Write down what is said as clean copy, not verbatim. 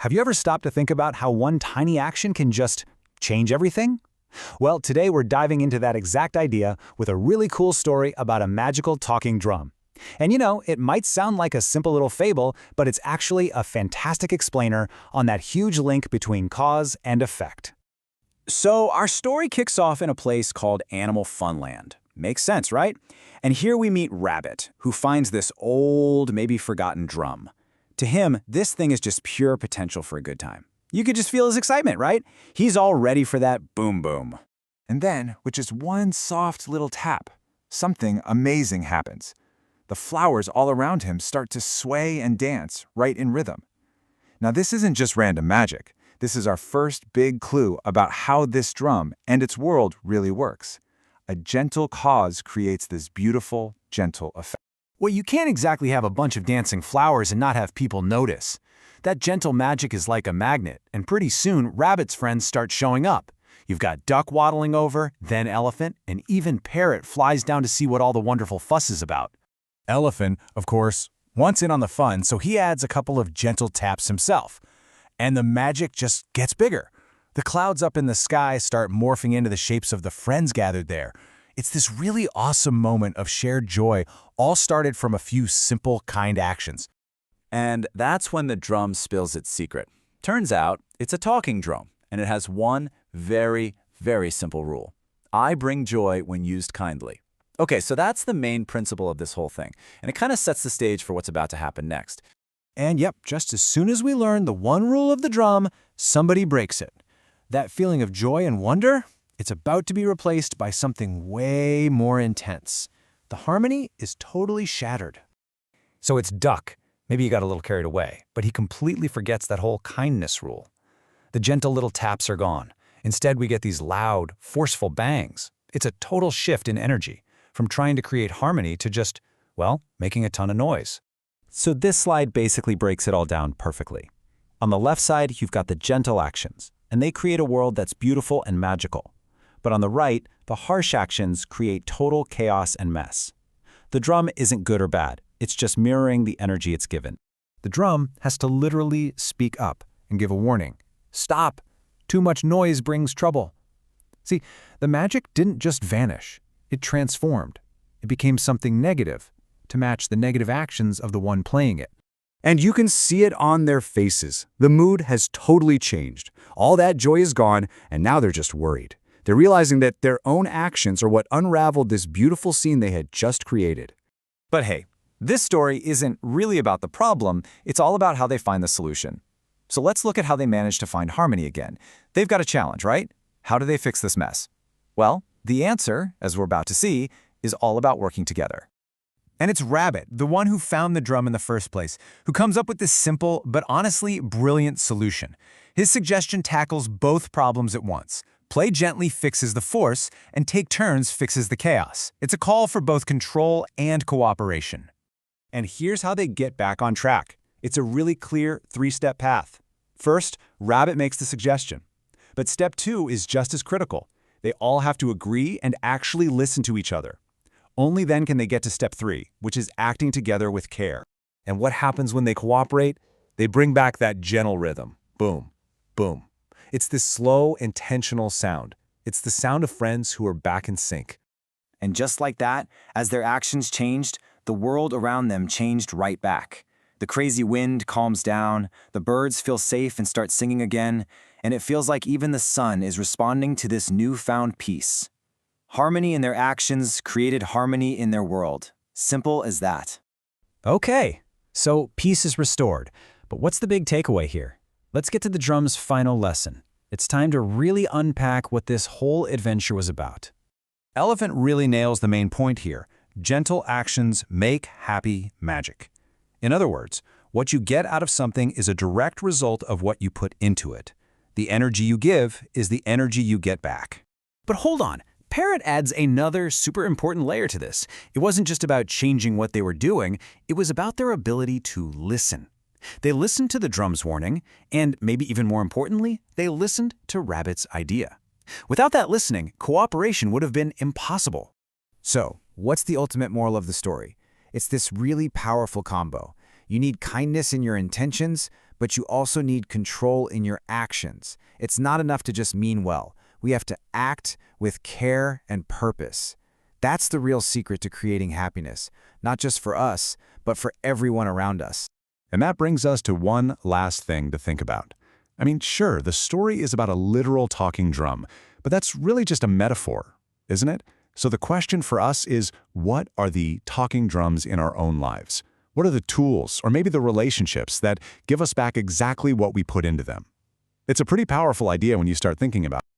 Have you ever stopped to think about how one tiny action can just change everything? Well, today we're diving into that exact idea with a really cool story about a magical talking drum. And it might sound like a simple little fable, but it's actually a fantastic explainer on that huge link between cause and effect. So our story kicks off in a place called Animal Funland. Makes sense, right? And here we meet Rabbit, who finds this old, maybe forgotten drum. To him, this thing is just pure potential for a good time. You could just feel his excitement, right? He's all ready for that boom boom. And then, with just one soft little tap, something amazing happens. The flowers all around him start to sway and dance right in rhythm. Now, this isn't just random magic. This is our first big clue about how this drum and its world really works. A gentle cause creates this beautiful, gentle effect. Well, you can't exactly have a bunch of dancing flowers and not have people notice. That gentle magic is like a magnet, and pretty soon Rabbit's friends start showing up. You've got duck waddling over, then elephant, and even parrot flies down to see what all the wonderful fuss is about. Elephant, of course, wants in on the fun, so he adds a couple of gentle taps himself. And the magic just gets bigger. The clouds up in the sky start morphing into the shapes of the friends gathered there. It's this really awesome moment of shared joy, all started from a few simple, kind actions. And that's when the drum spills its secret. Turns out, it's a talking drum, and it has one very, very simple rule. I bring joy when used kindly. Okay, so that's the main principle of this whole thing, and it kind of sets the stage for what's about to happen next. And yep, just as soon as we learn the one rule of the drum, somebody breaks it. That feeling of joy and wonder, it's about to be replaced by something way more intense. The harmony is totally shattered. So it's Duck. Maybe he got a little carried away, but he completely forgets that whole kindness rule. The gentle little taps are gone. Instead, we get these loud, forceful bangs. It's a total shift in energy, from trying to create harmony to just, well, making a ton of noise. So this slide basically breaks it all down perfectly. On the left side, you've got the gentle actions, and they create a world that's beautiful and magical. But on the right, the harsh actions create total chaos and mess. The drum isn't good or bad. It's just mirroring the energy it's given. The drum has to literally speak up and give a warning. Stop! Too much noise brings trouble. See, the magic didn't just vanish. It transformed. It became something negative to match the negative actions of the one playing it. And you can see it on their faces. The mood has totally changed. All that joy is gone, and now they're just worried. They're realizing that their own actions are what unraveled this beautiful scene they had just created. But hey, this story isn't really about the problem, it's all about how they find the solution. So let's look at how they manage to find harmony again. They've got a challenge, right? How do they fix this mess? Well, the answer, as we're about to see, is all about working together. And it's Rabbit, the one who found the drum in the first place, who comes up with this simple but honestly brilliant solution. His suggestion tackles both problems at once. Play gently fixes the force, and take turns fixes the chaos. It's a call for both control and cooperation. And here's how they get back on track. It's a really clear three-step path. First, Rabbit makes the suggestion. But step 2 is just as critical. They all have to agree and actually listen to each other. Only then can they get to step 3, which is acting together with care. And what happens when they cooperate? They bring back that gentle rhythm. Boom, boom. It's this slow, intentional sound. It's the sound of friends who are back in sync. And just like that, as their actions changed, the world around them changed right back. The crazy wind calms down, the birds feel safe and start singing again, and it feels like even the sun is responding to this newfound peace. Harmony in their actions created harmony in their world. Simple as that. Okay, so peace is restored. But what's the big takeaway here? Let's get to the drum's final lesson. It's time to really unpack what this whole adventure was about. Elephant really nails the main point here. Gentle actions make happy magic. In other words, what you get out of something is a direct result of what you put into it. The energy you give is the energy you get back. But hold on. Parrot adds another super important layer to this. It wasn't just about changing what they were doing, it was about their ability to listen. They listened to the drum's warning, and maybe even more importantly, they listened to Rabbit's idea. Without that listening, cooperation would have been impossible. So, what's the ultimate moral of the story? It's this really powerful combo. You need kindness in your intentions, but you also need control in your actions. It's not enough to just mean well. We have to act with care and purpose. That's the real secret to creating happiness, not just for us, but for everyone around us. And that brings us to one last thing to think about. I mean, sure, the story is about a literal talking drum, but that's really just a metaphor, isn't it? So the question for us is, what are the talking drums in our own lives? What are the tools, or maybe the relationships, that give us back exactly what we put into them? It's a pretty powerful idea when you start thinking about it.